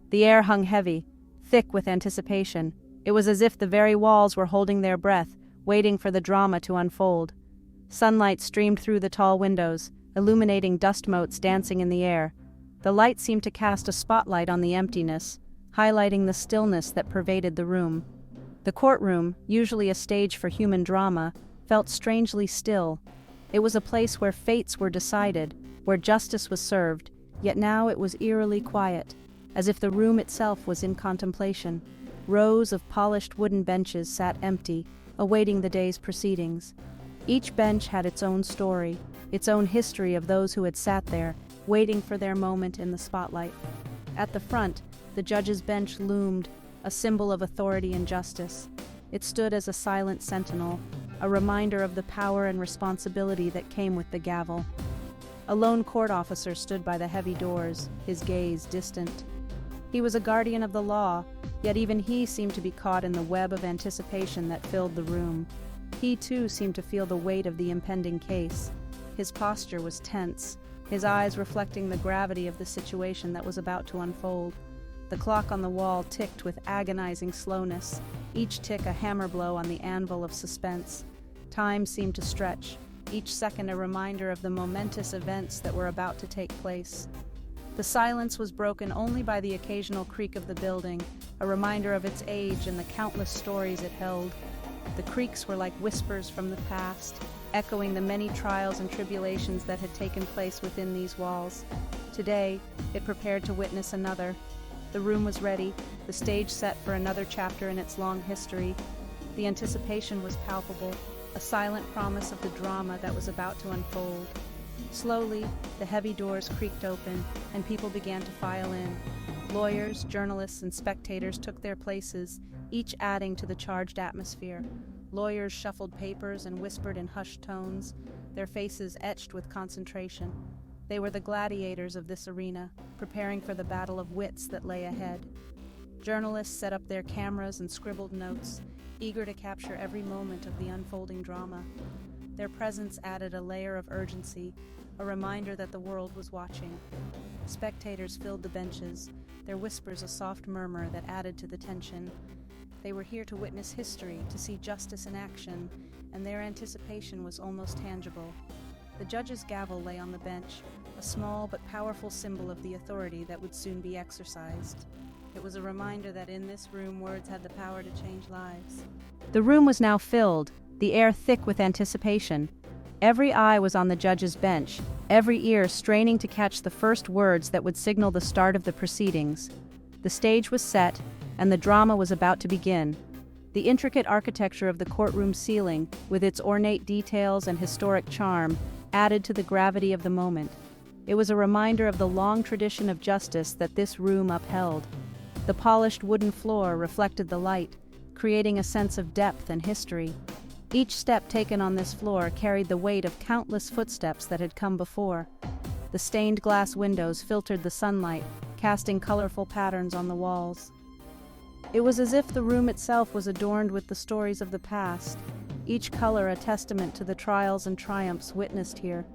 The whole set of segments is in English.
The air hung heavy, thick with anticipation. It was as if the very walls were holding their breath, waiting for the drama to unfold. Sunlight streamed through the tall windows, illuminating dust motes dancing in the air. The light seemed to cast a spotlight on the emptiness, highlighting the stillness that pervaded the room. The courtroom, usually a stage for human drama, felt strangely still. It was a place where fates were decided, where justice was served, yet now it was eerily quiet, as if the room itself was in contemplation. Rows of polished wooden benches sat empty, awaiting the day's proceedings. Each bench had its own story, its own history of those who had sat there, waiting for their moment in the spotlight. At the front, the judge's bench loomed, a symbol of authority and justice. It stood as a silent sentinel, a reminder of the power and responsibility that came with the gavel. A lone court officer stood by the heavy doors, his gaze distant. He was a guardian of the law, yet even he seemed to be caught in the web of anticipation that filled the room. He too seemed to feel the weight of the impending case. His posture was tense, his eyes reflecting the gravity of the situation that was about to unfold. The clock on the wall ticked with agonizing slowness, each tick a hammer blow on the anvil of suspense. Time seemed to stretch, each second a reminder of the momentous events that were about to take place. The silence was broken only by the occasional creak of the building, a reminder of its age and the countless stories it held. The creaks were like whispers from the past, echoing the many trials and tribulations that had taken place within these walls. Today, it prepared to witness another. The room was ready, the stage set for another chapter in its long history. The anticipation was palpable, a silent promise of the drama that was about to unfold. Slowly, the heavy doors creaked open, and people began to file in. Lawyers, journalists, and spectators took their places, each adding to the charged atmosphere. Lawyers shuffled papers and whispered in hushed tones, their faces etched with concentration. They were the gladiators of this arena, preparing for the battle of wits that lay ahead. Journalists set up their cameras and scribbled notes, eager to capture every moment of the unfolding drama. Their presence added a layer of urgency, a reminder that the world was watching. Spectators filled the benches, their whispers a soft murmur that added to the tension. They were here to witness history, to see justice in action, and their anticipation was almost tangible. The judge's gavel lay on the bench, a small but powerful symbol of the authority that would soon be exercised. It was a reminder that in this room words had the power to change lives. The room was now filled, the air thick with anticipation. Every eye was on the judge's bench, every ear straining to catch the first words that would signal the start of the proceedings. The stage was set, and the drama was about to begin. The intricate architecture of the courtroom ceiling, with its ornate details and historic charm, added to the gravity of the moment. It was a reminder of the long tradition of justice that this room upheld. The polished wooden floor reflected the light, creating a sense of depth and history. Each step taken on this floor carried the weight of countless footsteps that had come before. The stained glass windows filtered the sunlight, casting colorful patterns on the walls. It was as if the room itself was adorned with the stories of the past, each color a testament to the trials and triumphs witnessed here.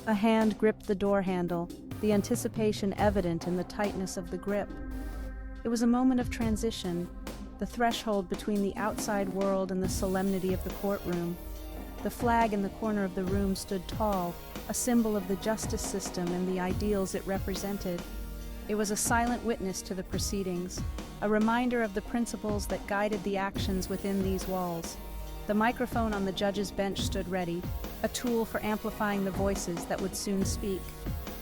A hand gripped the door handle, the anticipation evident in the tightness of the grip. It was a moment of transition, the threshold between the outside world and the solemnity of the courtroom. The flag in the corner of the room stood tall, a symbol of the justice system and the ideals it represented. It was a silent witness to the proceedings, a reminder of the principles that guided the actions within these walls. The microphone on the judge's bench stood ready, a tool for amplifying the voices that would soon speak.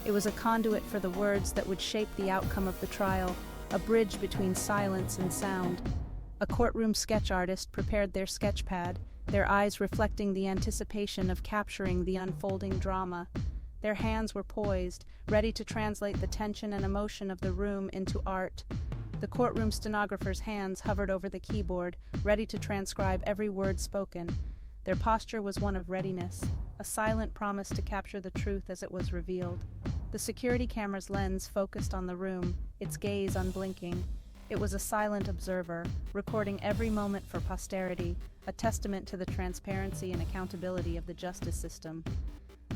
It was a conduit for the words that would shape the outcome of the trial, a bridge between silence and sound. A courtroom sketch artist prepared their sketch pad, their eyes reflecting the anticipation of capturing the unfolding drama. Their hands were poised, ready to translate the tension and emotion of the room into art. The courtroom stenographer's hands hovered over the keyboard, ready to transcribe every word spoken. Their posture was one of readiness, a silent promise to capture the truth as it was revealed. The security camera's lens focused on the room, its gaze unblinking. It was a silent observer, recording every moment for posterity, a testament to the transparency and accountability of the justice system.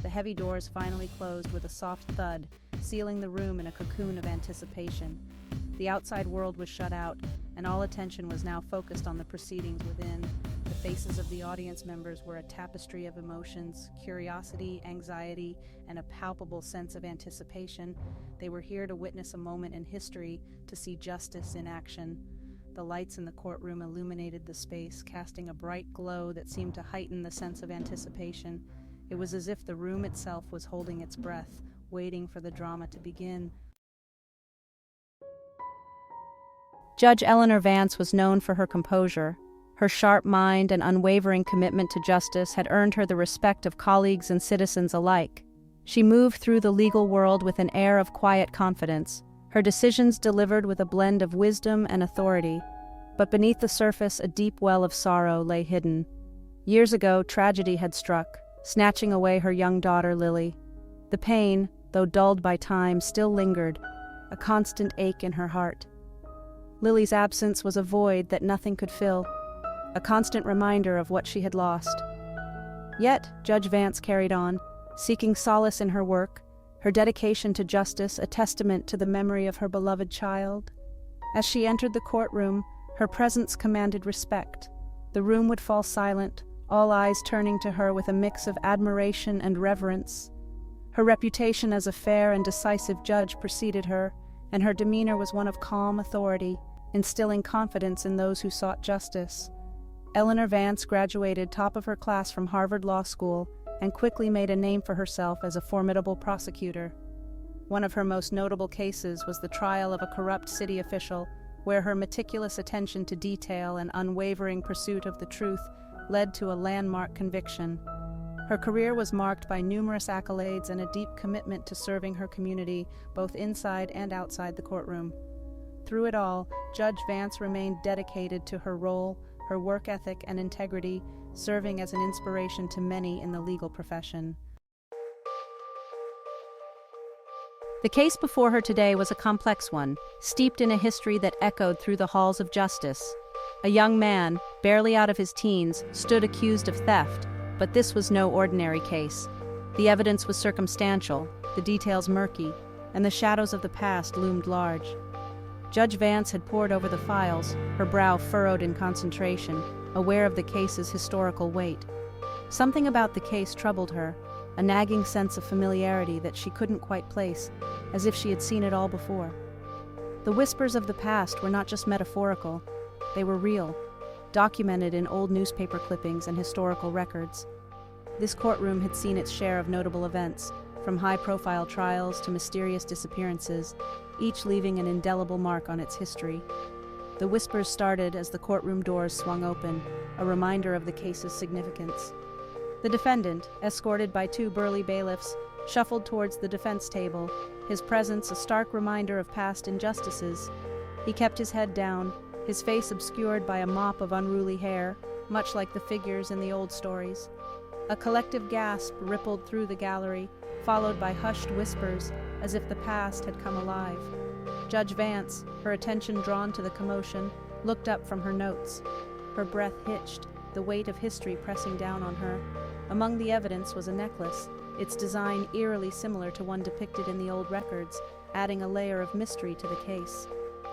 the heavy doors finally closed with a soft thud, sealing the room in a cocoon of anticipation. The outside world was shut out, and all attention was now focused on the proceedings within. The faces of the audience members were a tapestry of emotions, curiosity, anxiety, and a palpable sense of anticipation. They were here to witness a moment in history, to see justice in action. The lights in the courtroom illuminated the space, casting a bright glow that seemed to heighten the sense of anticipation. It was as if the room itself was holding its breath, waiting for the drama to begin. Judge Eleanor Vance was known for her composure. Her sharp mind and unwavering commitment to justice had earned her the respect of colleagues and citizens alike. She moved through the legal world with an air of quiet confidence, her decisions delivered with a blend of wisdom and authority. But beneath the surface, a deep well of sorrow lay hidden. Years ago, tragedy had struck, snatching away her young daughter, Lily. The pain, though dulled by time, still lingered, a constant ache in her heart. Lily's absence was a void that nothing could fill, a constant reminder of what she had lost. Yet, Judge Vance carried on, seeking solace in her work, her dedication to justice a testament to the memory of her beloved child. As she entered the courtroom, her presence commanded respect. The room would fall silent, all eyes turning to her with a mix of admiration and reverence. Her reputation as a fair and decisive judge preceded her, and her demeanor was one of calm authority, instilling confidence in those who sought justice. Eleanor Vance graduated top of her class from Harvard Law School and quickly made a name for herself as a formidable prosecutor. One of her most notable cases was the trial of a corrupt city official, where her meticulous attention to detail and unwavering pursuit of the truth led to a landmark conviction. Her career was marked by numerous accolades and a deep commitment to serving her community, both inside and outside the courtroom. Through it all, Judge Vance remained dedicated to her role, her work ethic and integrity, serving as an inspiration to many in the legal profession. The case before her today was a complex one, steeped in a history that echoed through the halls of justice. A young man, barely out of his teens, stood accused of theft, but this was no ordinary case. The evidence was circumstantial, the details murky, and the shadows of the past loomed large. Judge Vance had pored over the files, her brow furrowed in concentration, aware of the case's historical weight. Something about the case troubled her, a nagging sense of familiarity that she couldn't quite place, as if she had seen it all before. The whispers of the past were not just metaphorical, they were real, documented in old newspaper clippings and historical records. This courtroom had seen its share of notable events, from high-profile trials to mysterious disappearances, each leaving an indelible mark on its history. The whispers started as the courtroom doors swung open, a reminder of the case's significance. The defendant, escorted by two burly bailiffs, shuffled towards the defense table, his presence a stark reminder of past injustices. He kept his head down, his face obscured by a mop of unruly hair, much like the figures in the old stories. A collective gasp rippled through the gallery, followed by hushed whispers, as if the past had come alive. Judge Vance, her attention drawn to the commotion, looked up from her notes. Her breath hitched, the weight of history pressing down on her. Among the evidence was a necklace, its design eerily similar to one depicted in the old records, adding a layer of mystery to the case.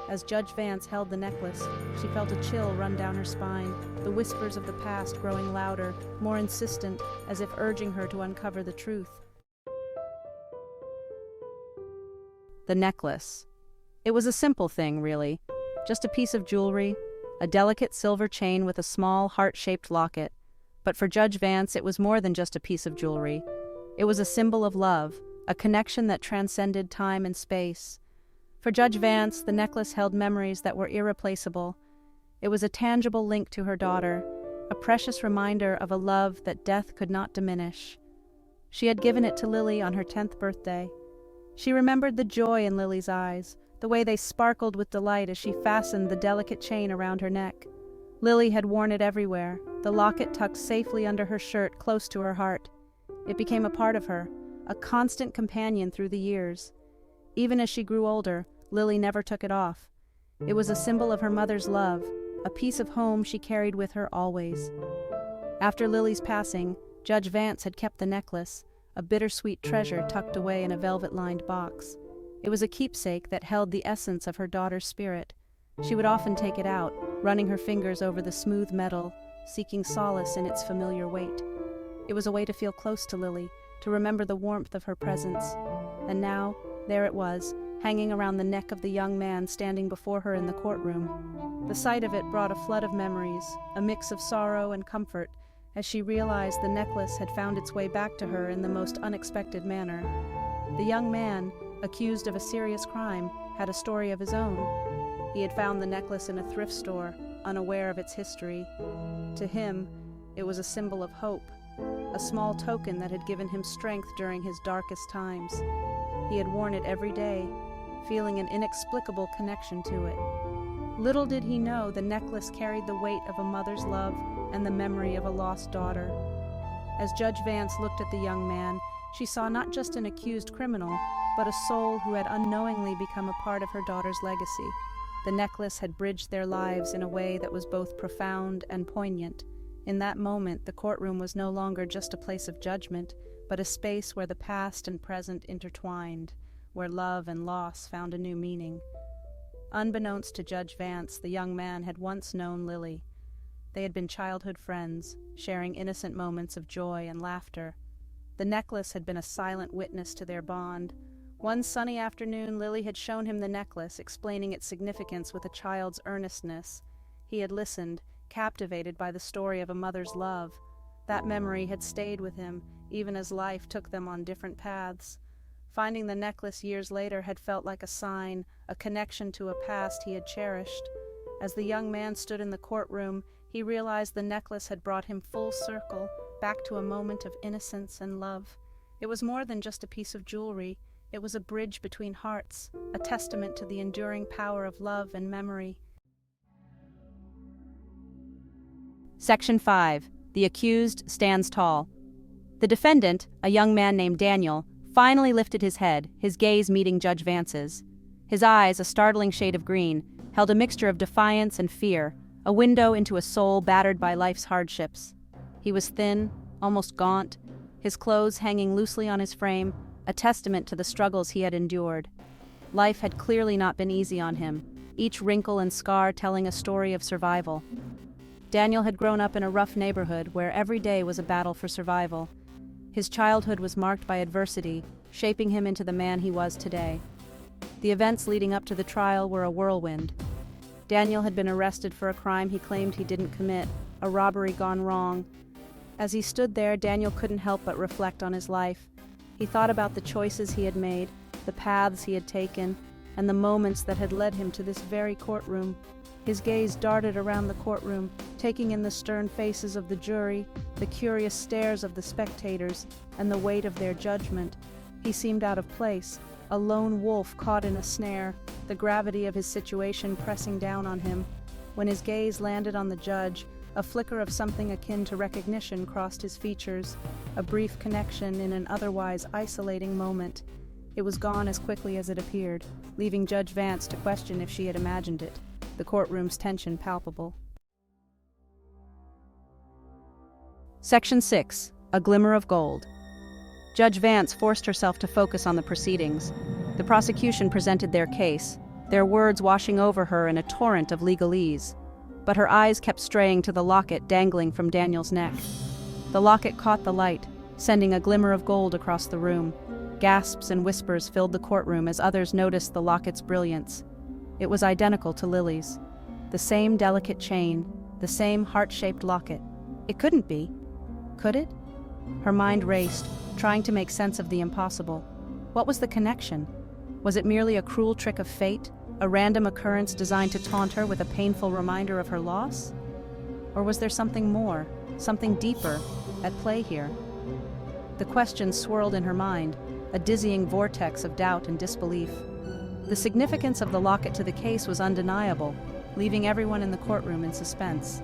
As Judge Vance held the necklace, she felt a chill run down her spine, the whispers of the past growing louder, more insistent, as if urging her to uncover the truth. The necklace. It was a simple thing, really. Just a piece of jewelry, a delicate silver chain with a small, heart-shaped locket. But for Judge Vance, it was more than just a piece of jewelry. It was a symbol of love, a connection that transcended time and space. For Judge Vance, the necklace held memories that were irreplaceable. It was a tangible link to her daughter, a precious reminder of a love that death could not diminish. She had given it to Lily on her 10th birthday. She remembered the joy in Lily's eyes, the way they sparkled with delight as she fastened the delicate chain around her neck. Lily had worn it everywhere, the locket tucked safely under her shirt, close to her heart. It became a part of her, a constant companion through the years. Even as she grew older, Lily never took it off. It was a symbol of her mother's love, a piece of home she carried with her always. After Lily's passing, Judge Vance had kept the necklace, a bittersweet treasure tucked away in a velvet-lined box. It was a keepsake that held the essence of her daughter's spirit. She would often take it out, running her fingers over the smooth metal, seeking solace in its familiar weight. It was a way to feel close to Lily, to remember the warmth of her presence. And now, there it was, hanging around the neck of the young man standing before her in the courtroom. The sight of it brought a flood of memories, a mix of sorrow and comfort, as she realized the necklace had found its way back to her in the most unexpected manner. The young man, accused of a serious crime, had a story of his own. He had found the necklace in a thrift store, unaware of its history. To him, it was a symbol of hope, a small token that had given him strength during his darkest times. He had worn it every day, feeling an inexplicable connection to it. Little did he know the necklace carried the weight of a mother's love and the memory of a lost daughter. As Judge Vance looked at the young man, she saw not just an accused criminal, but a soul who had unknowingly become a part of her daughter's legacy. The necklace had bridged their lives in a way that was both profound and poignant. In that moment, the courtroom was no longer just a place of judgment, but a space where the past and present intertwined, where love and loss found a new meaning. Unbeknownst to Judge Vance, the young man had once known Lily. They had been childhood friends, sharing innocent moments of joy and laughter. The necklace had been a silent witness to their bond. One sunny afternoon, Lily had shown him the necklace, explaining its significance with a child's earnestness. He had listened, captivated by the story of a mother's love. That memory had stayed with him, even as life took them on different paths. Finding the necklace years later had felt like a sign, a connection to a past he had cherished. As the young man stood in the courtroom, he realized the necklace had brought him full circle, back to a moment of innocence and love. It was more than just a piece of jewelry. It was a bridge between hearts, a testament to the enduring power of love and memory. Section 5. The accused stands tall. The defendant, a young man named Daniel, finally lifted his head, his gaze meeting Judge Vance's. His eyes, a startling shade of green, held a mixture of defiance and fear, a window into a soul battered by life's hardships. He was thin, almost gaunt, his clothes hanging loosely on his frame, a testament to the struggles he had endured. Life had clearly not been easy on him, each wrinkle and scar telling a story of survival. Daniel had grown up in a rough neighborhood where every day was a battle for survival. His childhood was marked by adversity, shaping him into the man he was today. The events leading up to the trial were a whirlwind. Daniel had been arrested for a crime he claimed he didn't commit, a robbery gone wrong. As he stood there, Daniel couldn't help but reflect on his life. He thought about the choices he had made, the paths he had taken, and the moments that had led him to this very courtroom. His gaze darted around the courtroom, taking in the stern faces of the jury, the curious stares of the spectators, and the weight of their judgment. He seemed out of place, a lone wolf caught in a snare, the gravity of his situation pressing down on him. When his gaze landed on the judge, a flicker of something akin to recognition crossed his features, a brief connection in an otherwise isolating moment. It was gone as quickly as it appeared, leaving Judge Vance to question if she had imagined it, the courtroom's tension palpable. Section 6. A Glimmer of Gold. Judge Vance forced herself to focus on the proceedings. The prosecution presented their case, their words washing over her in a torrent of legalese. But her eyes kept straying to the locket dangling from Daniel's neck. The locket caught the light, sending a glimmer of gold across the room. Gasps and whispers filled the courtroom as others noticed the locket's brilliance. It was identical to Lily's. The same delicate chain, the same heart-shaped locket. It couldn't be. Could it? Her mind raced, trying to make sense of the impossible. What was the connection? Was it merely a cruel trick of fate, a random occurrence designed to taunt her with a painful reminder of her loss? Or was there something more, something deeper, at play here? The questions swirled in her mind, a dizzying vortex of doubt and disbelief. The significance of the locket to the case was undeniable, leaving everyone in the courtroom in suspense.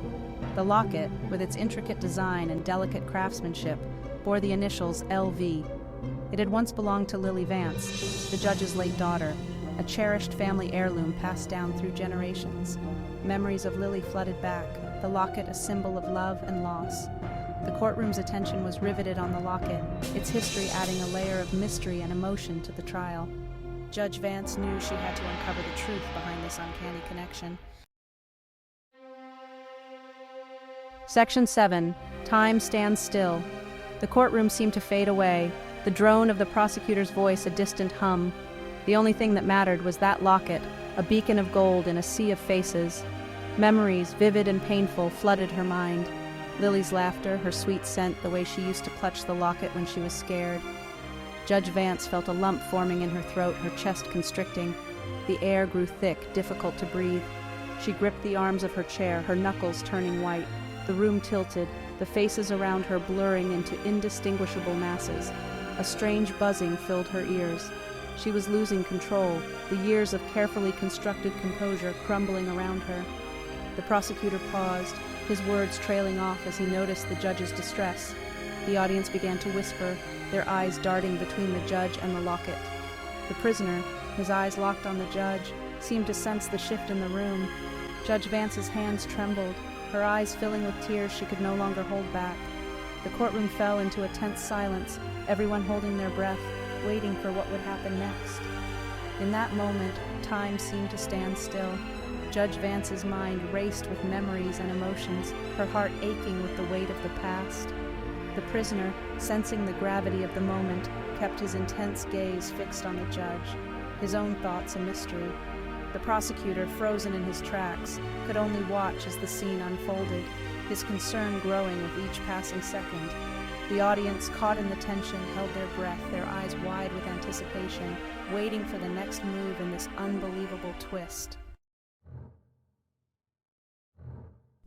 The locket, with its intricate design and delicate craftsmanship, bore the initials LV. It had once belonged to Lily Vance, the judge's late daughter, a cherished family heirloom passed down through generations. Memories of Lily flooded back, the locket a symbol of love and loss. The courtroom's attention was riveted on the locket, its history adding a layer of mystery and emotion to the trial. Judge Vance knew she had to uncover the truth behind this uncanny connection. Section 7. Time stands still. The courtroom seemed to fade away, the drone of the prosecutor's voice a distant hum. The only thing that mattered was that locket, a beacon of gold in a sea of faces. Memories, vivid and painful, flooded her mind. Lily's laughter, her sweet scent, the way she used to clutch the locket when she was scared. Judge Vance felt a lump forming in her throat, her chest constricting. The air grew thick, difficult to breathe. She gripped the arms of her chair, her knuckles turning white. The room tilted, the faces around her blurring into indistinguishable masses. A strange buzzing filled her ears. She was losing control, the years of carefully constructed composure crumbling around her. The prosecutor paused, his words trailing off as he noticed the judge's distress. The audience began to whisper, their eyes darting between the judge and the locket. The prisoner, his eyes locked on the judge, seemed to sense the shift in the room. Judge Vance's hands trembled, her eyes filling with tears she could no longer hold back. The courtroom fell into a tense silence, everyone holding their breath, waiting for what would happen next. In that moment, time seemed to stand still. Judge Vance's mind raced with memories and emotions, her heart aching with the weight of the past. The prisoner, sensing the gravity of the moment, kept his intense gaze fixed on the judge, his own thoughts a mystery. The prosecutor, frozen in his tracks, could only watch as the scene unfolded, his concern growing with each passing second. The audience, caught in the tension, held their breath, their eyes wide with anticipation, waiting for the next move in this unbelievable twist.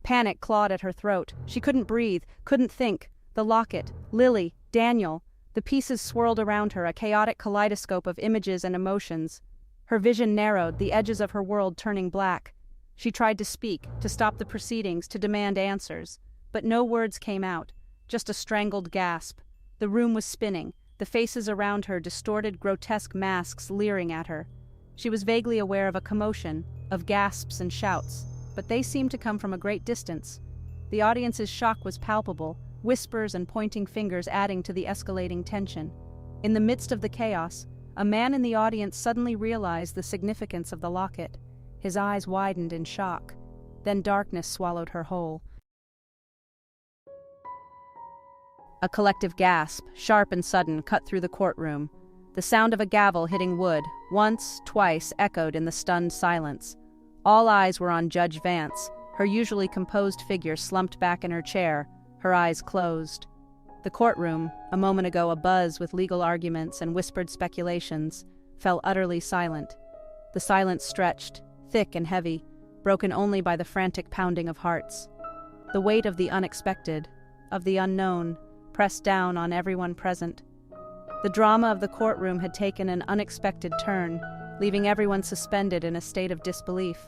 Panic clawed at her throat. She couldn't breathe, couldn't think. The locket, Lily, Daniel. The pieces swirled around her, a chaotic kaleidoscope of images and emotions. Her vision narrowed, the edges of her world turning black. She tried to speak, to stop the proceedings, to demand answers. But no words came out, just a strangled gasp. The room was spinning, the faces around her distorted, grotesque masks leering at her. She was vaguely aware of a commotion, of gasps and shouts, but they seemed to come from a great distance. The audience's shock was palpable, whispers and pointing fingers adding to the escalating tension. In the midst of the chaos, a man in the audience suddenly realized the significance of the locket. His eyes widened in shock. Then darkness swallowed her whole. A collective gasp, sharp and sudden, cut through the courtroom. The sound of a gavel hitting wood, once, twice, echoed in the stunned silence. All eyes were on Judge Vance, her usually composed figure slumped back in her chair, her eyes closed. The courtroom, a moment ago abuzz with legal arguments and whispered speculations, fell utterly silent. The silence stretched, thick and heavy, broken only by the frantic pounding of hearts. The weight of the unexpected, of the unknown, pressed down on everyone present. The drama of the courtroom had taken an unexpected turn, leaving everyone suspended in a state of disbelief.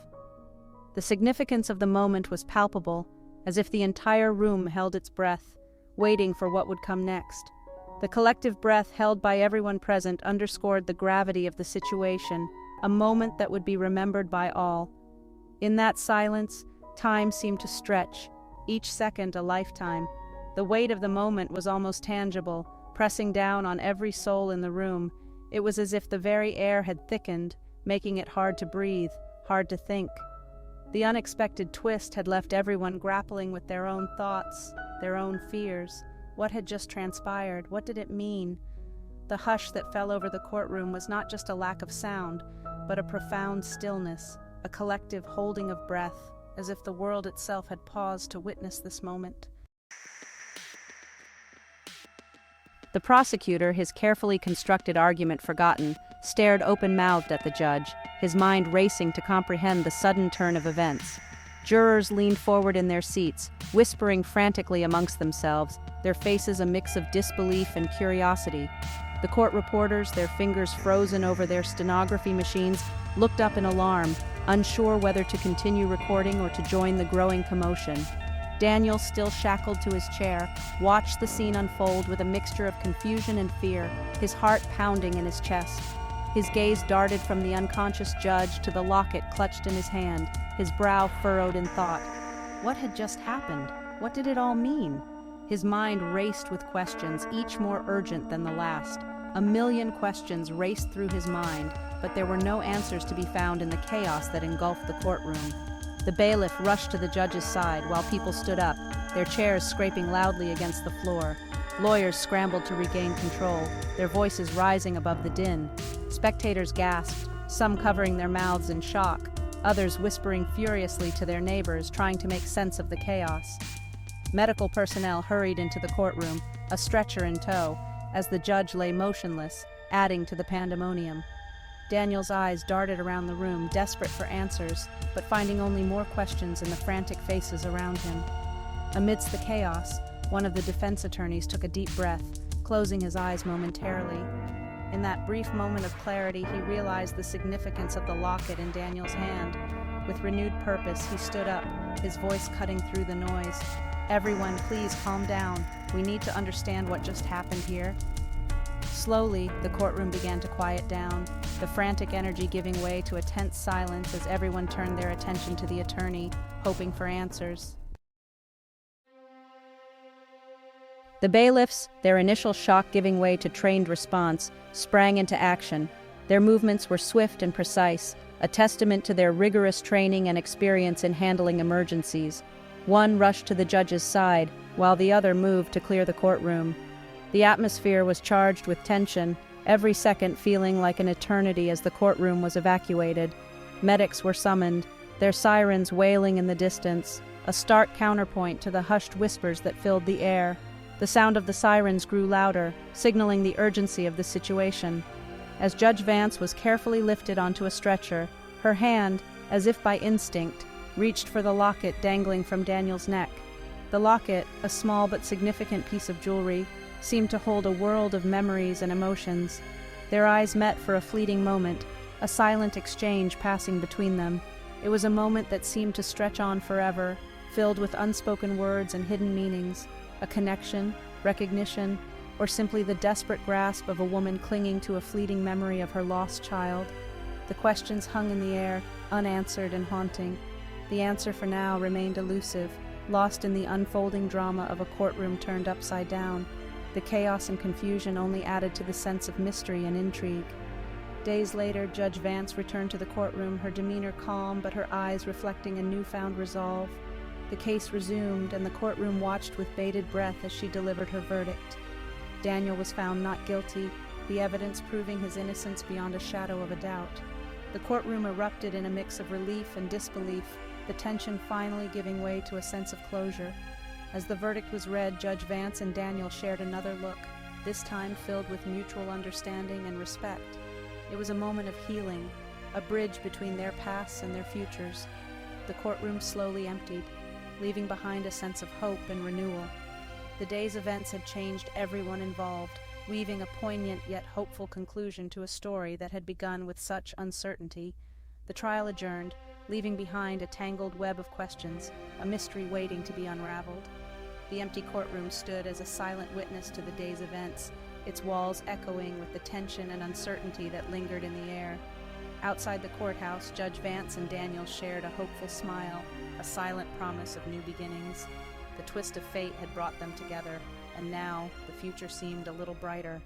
The significance of the moment was palpable, as if the entire room held its breath, waiting for what would come next. The collective breath held by everyone present underscored the gravity of the situation, a moment that would be remembered by all. In that silence, time seemed to stretch, each second a lifetime. The weight of the moment was almost tangible, pressing down on every soul in the room. It was as if the very air had thickened, making it hard to breathe, hard to think. The unexpected twist had left everyone grappling with their own thoughts, their own fears. What had just transpired? What did it mean? The hush that fell over the courtroom was not just a lack of sound, but a profound stillness, a collective holding of breath, as if the world itself had paused to witness this moment. The prosecutor, his carefully constructed argument forgotten, stared open-mouthed at the judge, his mind racing to comprehend the sudden turn of events. Jurors leaned forward in their seats, whispering frantically amongst themselves, their faces a mix of disbelief and curiosity. The court reporters, their fingers frozen over their stenography machines, looked up in alarm, unsure whether to continue recording or to join the growing commotion. Daniel, still shackled to his chair, watched the scene unfold with a mixture of confusion and fear, his heart pounding in his chest. His gaze darted from the unconscious judge to the locket clutched in his hand, his brow furrowed in thought. What had just happened? What did it all mean? His mind raced with questions, each more urgent than the last. A million questions raced through his mind, but there were no answers to be found in the chaos that engulfed the courtroom. The bailiff rushed to the judge's side while people stood up, their chairs scraping loudly against the floor. Lawyers scrambled to regain control, their voices rising above the din. Spectators gasped, some covering their mouths in shock, others whispering furiously to their neighbors, trying to make sense of the chaos. Medical personnel hurried into the courtroom, a stretcher in tow, as the judge lay motionless, adding to the pandemonium. Daniel's eyes darted around the room, desperate for answers, but finding only more questions in the frantic faces around him. Amidst the chaos, one of the defense attorneys took a deep breath, closing his eyes momentarily. In that brief moment of clarity, he realized the significance of the locket in Daniel's hand. With renewed purpose, he stood up, his voice cutting through the noise. "Everyone, please calm down. We need to understand what just happened here." Slowly, the courtroom began to quiet down, the frantic energy giving way to a tense silence as everyone turned their attention to the attorney, hoping for answers. The bailiffs, their initial shock giving way to trained response, sprang into action. Their movements were swift and precise, a testament to their rigorous training and experience in handling emergencies. One rushed to the judge's side, while the other moved to clear the courtroom. The atmosphere was charged with tension, every second feeling like an eternity as the courtroom was evacuated. Medics were summoned, their sirens wailing in the distance, a stark counterpoint to the hushed whispers that filled the air. The sound of the sirens grew louder, signaling the urgency of the situation. As Judge Vance was carefully lifted onto a stretcher, her hand, as if by instinct, reached for the locket dangling from Daniel's neck. The locket, a small but significant piece of jewelry, seemed to hold a world of memories and emotions. Their eyes met for a fleeting moment, a silent exchange passing between them. It was a moment that seemed to stretch on forever, filled with unspoken words and hidden meanings, a connection, recognition, or simply the desperate grasp of a woman clinging to a fleeting memory of her lost child. The questions hung in the air, unanswered and haunting. The answer for now remained elusive, lost in the unfolding drama of a courtroom turned upside down. The chaos and confusion only added to the sense of mystery and intrigue. Days later, Judge Vance returned to the courtroom, her demeanor calm but her eyes reflecting a newfound resolve. The case resumed, and the courtroom watched with bated breath as she delivered her verdict. Daniel was found not guilty, the evidence proving his innocence beyond a shadow of a doubt. The courtroom erupted in a mix of relief and disbelief, the tension finally giving way to a sense of closure. As the verdict was read, Judge Vance and Daniel shared another look, this time filled with mutual understanding and respect. It was a moment of healing, a bridge between their pasts and their futures. The courtroom slowly emptied, leaving behind a sense of hope and renewal. The day's events had changed everyone involved, weaving a poignant yet hopeful conclusion to a story that had begun with such uncertainty. The trial adjourned, leaving behind a tangled web of questions, a mystery waiting to be unraveled. The empty courtroom stood as a silent witness to the day's events, its walls echoing with the tension and uncertainty that lingered in the air. Outside the courthouse, Judge Vance and Daniel shared a hopeful smile, a silent promise of new beginnings. The twist of fate had brought them together, and now the future seemed a little brighter.